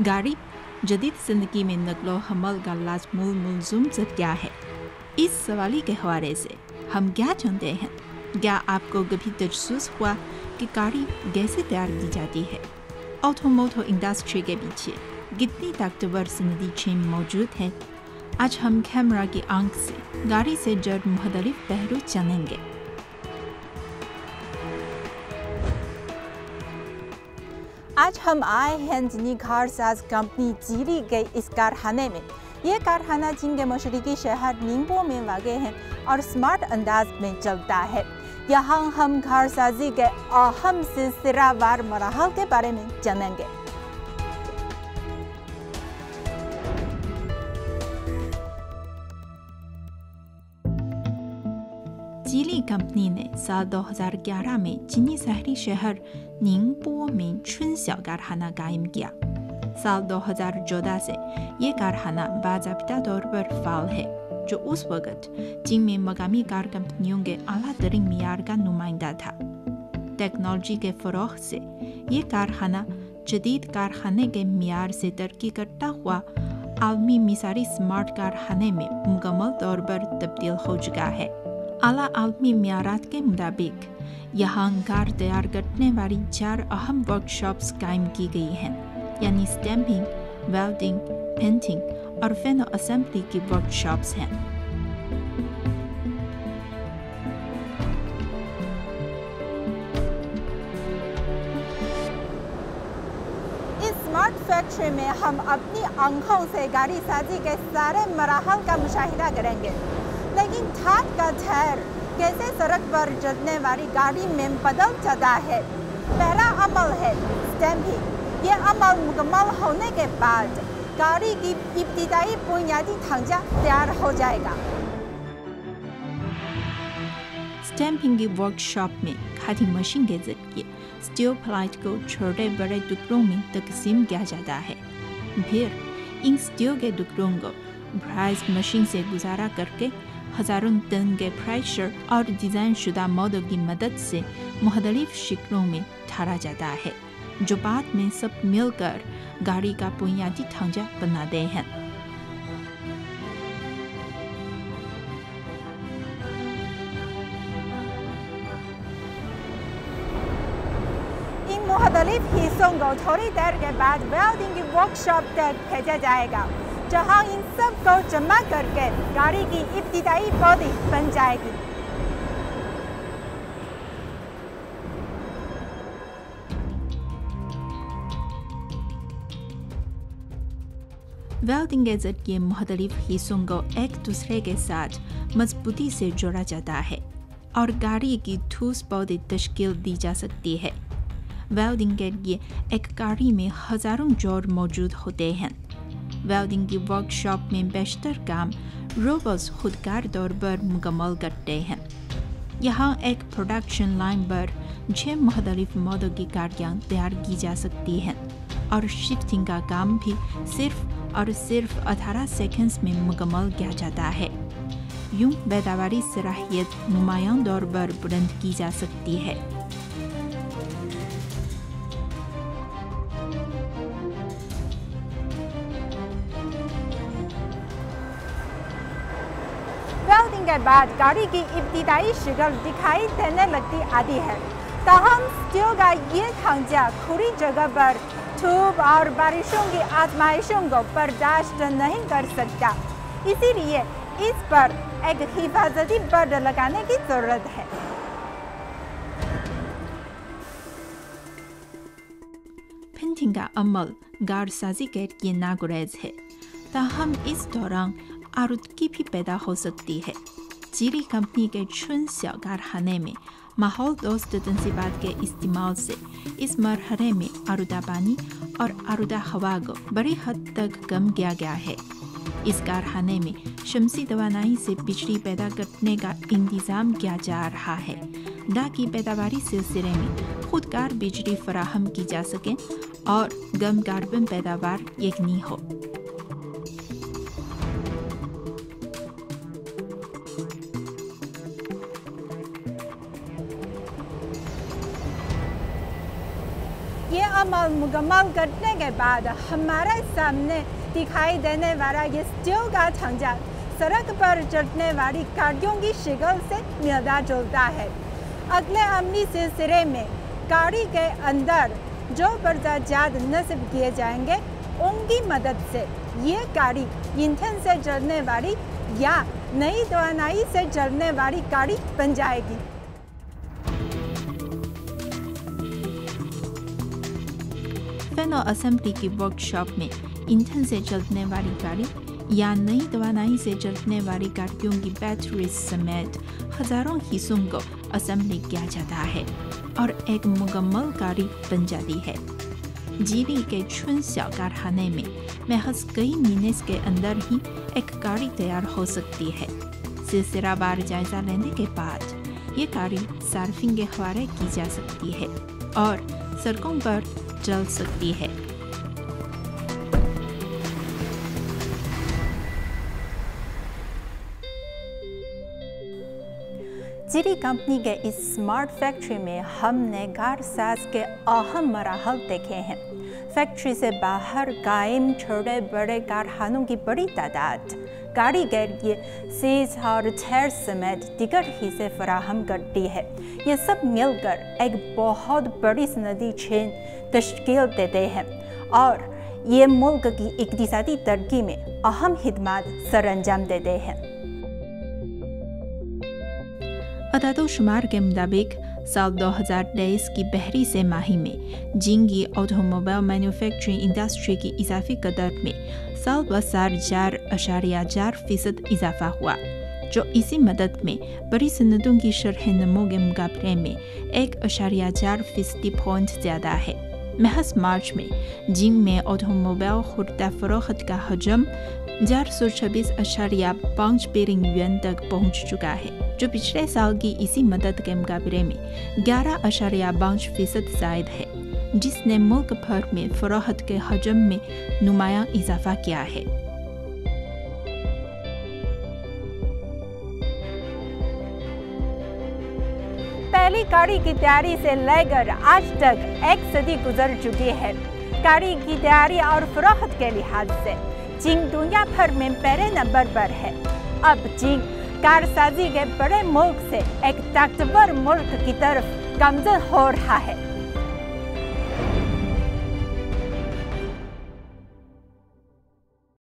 गाड़ी जदीद जिंदगी में नकलो हमल का लाजमुल मुलजुम जद क्या है? इस सवाल के हवाले से हम क्या जानते हैं? क्या आपको कभी तजस्सुस हुआ कि गाड़ी कैसे तैयार की जाती है? ऑटोमोटिव इंडस्ट्री के पीछे कितनी ताकतवर सनदी चेन मौजूद है? आज हम कैमरा की आंख से गाड़ी से जुड़े मुख्तलिफ पहलू जानेंगे। आज हम आए हैं जिनी कारसाज कंपनी जीरी के इस कारखाने में। यह कारखाना चीन के मशरकी शहर निंगपो में वाक़ है और स्मार्ट अंदाज में चलता है। यहाँ हम कारसाजी के अहम सिलसिलावार मराहल के बारे में जानेंगे। जीली कंपनी ने साल 2011 में चीनी शहरी शहर निंगपो में चुनस्याओ कारखाना कायम किया। साल 2014 से ये कारखाना बाज़ाबिता तौर पर फाल है, जो उस वक़्त चीन में मकामी कार कंपनियों के आला तरीन मियार का नुमाइंदा था। टेक्नोलॉजी के फ़रोग़ से ये कारखाना जदीद कारखाने के मियार से तरक्की करता हुआ आलमी मिसारी स्मार्ट कारखाने में मुकम्मल तौर पर तब्दील हो चुका है। आला आलमी मियारात के मुताबिक यहाँ कार तैयार करने वाली 4 अहम वर्कशॉप्स कायम की गई हैं, यानी स्टैम्पिंग, वेल्डिंग, पेंटिंग और फाइनल असेंबली की वर्कशॉप्स हैं। इस स्मार्ट फैक्ट्री में हम अपनी आंखों से गाड़ी साजी के सारे मराहल का मुशाहिदा करेंगे, लेकिन ठाट का ठहर कैसे सड़क पर चलने वाली गाड़ी में बदल जाता है। पहला अमल है स्टैम्पिंग। यह अमल मुकम्मल होने के बाद गाड़ी की इब्तिदाई बुनियादी ढांचा तैयार हो जाएगा। स्टैम्पिंग की वर्कशॉप में कटिंग मशीन के जरिए स्टील प्लेट को छोटे बड़े टुकड़ों में तकसीम किया जाता है। फिर इन स्टील के टुकड़ों को ब्राइस मशीन से गुजारा करके हज़ारों टन के प्रेशर और डिज़ाइन शुदा मॉडल की मदद से मुख्तलिफ शक्लों में ढाला जाता है, जो बाद में सब मिलकर गाड़ी का बुनियादी ढांचा बनाते हैं। इन मुख्तलिफ हिस्सों को थोड़ी देर के बाद वेल्डिंग की वर्कशॉप तक भेजा जाएगा, जहां इन सब को जमा करके गाड़ी की इब्तिदाई बॉडी बन जाएगी। वेल्डिंग के जरिए मुख्तलिफ हिस्सों को एक दूसरे के साथ मजबूती से जोड़ा जाता है और गाड़ी की ठोस बॉडी तश्कील दी जा सकती है। वेल्डिंग के लिए एक गाड़ी में हज़ारों जोड़ मौजूद होते हैं। वेल्डिंग की वर्कशॉप में बेशतर काम रोबोट्स खुदकार तौर पर मुकम्मल करते हैं। यहाँ एक प्रोडक्शन लाइन पर 6 मुख्तलिफ मॉडल की गाड़ियाँ तैयार की जा सकती हैं और शिफ्टिंग का काम भी सिर्फ और सिर्फ 18 सेकंड्स में मुकम्मल किया जाता है। यूँ पैदावारी सलाहियत नुमायां तौर पर बुलंद की जा सकती है। वेल्डिंग के बाद गाड़ी की इब्तिदाई शक्ल दिखाई देने लगती आती है। ताहम स्टील का ये ढांचा खुली जगह पर धूप और बारिशों की आजमाइशों को बर्दाश्त नहीं कर सकता, इसीलिए इस पर एक हिफाजती पर्दा लगाने की जरूरत है। पेंटिंग का अमल कारसाजी के लिए नागुरेज है, ताहम इस दौरान आलूदगी भी पैदा हो सकती है। जीरी कंपनी के चुनस्याओ कारखाने में माहौल दोस्त तनसीबात के इस्तेमाल से इस मरहले में आलूदा पानी और आलूदा हवा को बड़ी हद तक कम किया गया है। इस कारखाने में शमसी तवानाई से बिजली पैदा करने का इंतज़ाम किया जा रहा है, ताकि पैदावारी सिलसिले में खुदकार बिजली फराहम की जा सके और कम कार्बन पैदावार यकीनी हो। ये अमल मुकम्मल करने के बाद हमारे सामने दिखाई देने वाला ये स्टील का ढांचा सड़क पर चलने वाली गाड़ियों की शक्ल से मिलता जुलता है। अगले अमली सिलसिले में गाड़ी के अंदर जो बर्दाजात नस्ब किए जाएंगे उनकी मदद से ये गाड़ी ईंधन से चलने वाली या नई तवानाई से चलने वाली गाड़ी बन जाएगी। फेनो असेंबली की वर्कशॉप में ईंधन से चलने वाली गाड़ी या नई तवानाई से चलने वाली गाड़ियों की बैटरी समेत हजारों हिस्सों को असेंबली किया जाता है और एक मुकम्मल गाड़ी बन जाती है। जिली के चुनस्याओ कारखाने में महज कई महीने के अंदर ही एक गाड़ी तैयार हो सकती है। सिलसिलावार जायजा लेने के बाद ये गाड़ी सार्फिंग के हवाले की जा सकती है और सड़कों पर चल सकती है। जिली कंपनी के इस स्मार्ट फैक्ट्री में हमने कारसाज के अहम मराहल देखे हैं। फैक्ट्री से बाहर कायम छोटे बड़े कारखानों की बड़ी तादाद गाड़ी के लिए सीज और टायर समेत दीगर हिस्से फराहम करती है। ये सब मिलकर एक बहुत बड़ी सनदी चेन तश्कील देते हैं और ये मुल्क की इक़्तिसादी तरक्की में अहम खिदमत सरअंजाम देते हैं। अदाद-ओ-शुमार के मुताबिक साल 2023 की पहली से माही में जिंगी ऑटोमोबाइल मैन्युफैक्चरिंग इंडस्ट्री की इजाफी कदर में साल ब साल 4.4% इजाफा हुआ, जो इसी मदद में बड़ी सनतों की शरह नमो के मुकाबले में 1.4% पॉइंट ज़्यादा है। महज मार्च में जिंग में ऑटोमोबाइल खुर्दा फरोख्त का हजम 426.5 बिलियन युआन तक पहुंच चुका है, जो पिछले साल की इसी मदद के मुकाबले में 11.5% ज़ायद है, जिसने मुल्क भर में फरोख्त के हजम में नुमायां इजाफा किया है। पहली गाड़ी की तैयारी से लेकर आज तक 1 सदी गुजर चुकी है। गाड़ी की तैयारी और फरोख्त के लिहाज से जिंग दुनिया भर में पहले नंबर पर है। अब जिंग कारसाजी के बड़े मुल्क से एक ताकतवर मुल्क की तरफ गामजन हो रहा है।